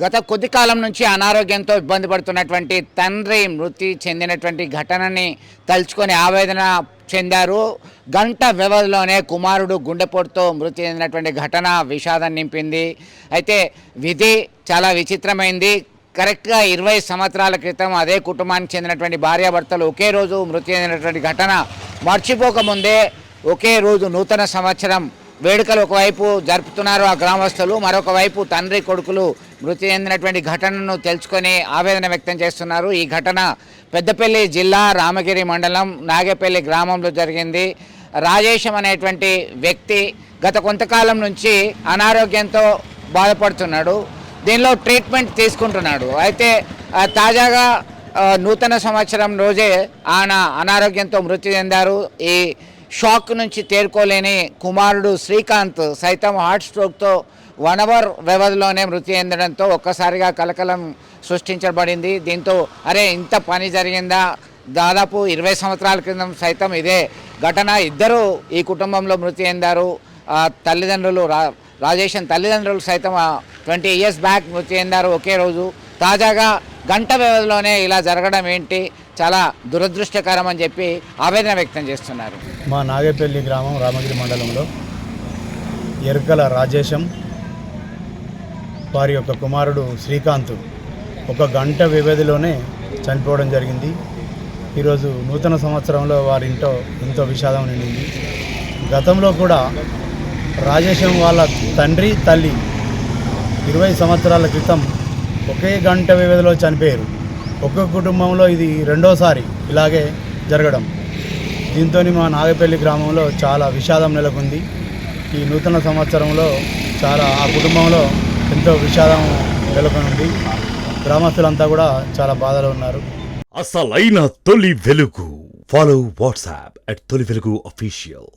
గత కొద్ది కాలం నుంచి అనారోగ్యంతో ఇబ్బంది పడుతున్నటువంటి తండ్రి మృతి చెందినటువంటి ఘటనని తలుచుకొని ఆవేదన చెందారు. గంట వ్యవధిలోనే కుమారుడు గుండెపోటుతో మృతి చెందినటువంటి ఘటన విషాదం నింపింది. అయితే విధి చాలా విచిత్రమైంది. కరెక్ట్గా 20 సంవత్సరాల క్రితం అదే కుటుంబానికి చెందినటువంటి భార్యాభర్తలు ఒకే రోజు మృతి చెందినటువంటి ఘటన మర్చిపోకముందే ఒకే రోజు నూతన సంవత్సరం వేడుకలు ఒకవైపు జరుపుతున్నారు ఆ గ్రామస్తులు, మరొక వైపు తండ్రి కొడుకులు మృతి చెందినటువంటి ఘటనను తెలుసుకొని ఆవేదన వ్యక్తం చేస్తున్నారు. ఈ ఘటన పెద్దపల్లి జిల్లా రామగిరి మండలం నాగేపల్లి గ్రామంలో జరిగింది. రాజేశం అనేటువంటి వ్యక్తి గత కొంతకాలం నుంచి అనారోగ్యంతో బాధపడుతున్నాడు. దీనిలో ట్రీట్మెంట్ తీసుకుంటున్నాడు. అయితే తాజాగా నూతన సంవత్సరం రోజే ఆయన అనారోగ్యంతో మృతి చెందారు. ఈ షాక్ నుంచి తేరుకోలేని కుమారుడు శ్రీకాంత్ సైతం హార్ట్ స్ట్రోక్తో 1 అవర్ వ్యవధిలోనే మృతి చెందడంతో ఒక్కసారిగా కలకలం సృష్టించబడింది. దీంతో అరే ఇంత పని జరిగిందా, దాదాపు 20 సంవత్సరాల క్రితం సైతం ఇదే ఘటన, ఇద్దరు ఈ కుటుంబంలో మృతి చెందారు. తల్లిదండ్రులు రాజేశన్ తల్లిదండ్రులు సైతం 20 ఇయర్స్ బ్యాక్ మృతి చెందారు ఒకే రోజు. తాజాగా గంట వ్యవధిలోనే ఇలా జరగడం ఏంటి, చాలా దురదృష్టకరం అని చెప్పి ఆవేదన వ్యక్తం చేస్తున్నారు. మా నాగేపల్లి గ్రామం రామగిరి మండలంలో ఎరుకల రాజేశం వారి యొక్క కుమారుడు శ్రీకాంత్ ఒక గంట వ్యవధిలోనే చనిపోవడం జరిగింది. ఈరోజు నూతన సంవత్సరంలో వారింటో ఎంతో విషాదం నిండింది. గతంలో కూడా రాజేశం వాళ్ళ తండ్రి తల్లి 20 సంవత్సరాల క్రితం ఒకే గంట వ్యవధిలో చనిపోయారు. ఒక్క కుటుంబంలో ఇది రెండోసారి ఇలాగే జరగడం. దీంతో మా నాగపల్లి గ్రామంలో చాలా విషాదం నెలకొంది. ఈ నూతన సంవత్సరంలో ఆ కుటుంబంలో ఎంతో విషాదం నెలకొంది. గ్రామస్తులంతా కూడా చాలా బాధలో ఉన్నారు. అసలైన తొలి వెలుగు. ఫాలో వాట్సాప్ @తొలి వెలుగు అఫీషియల్.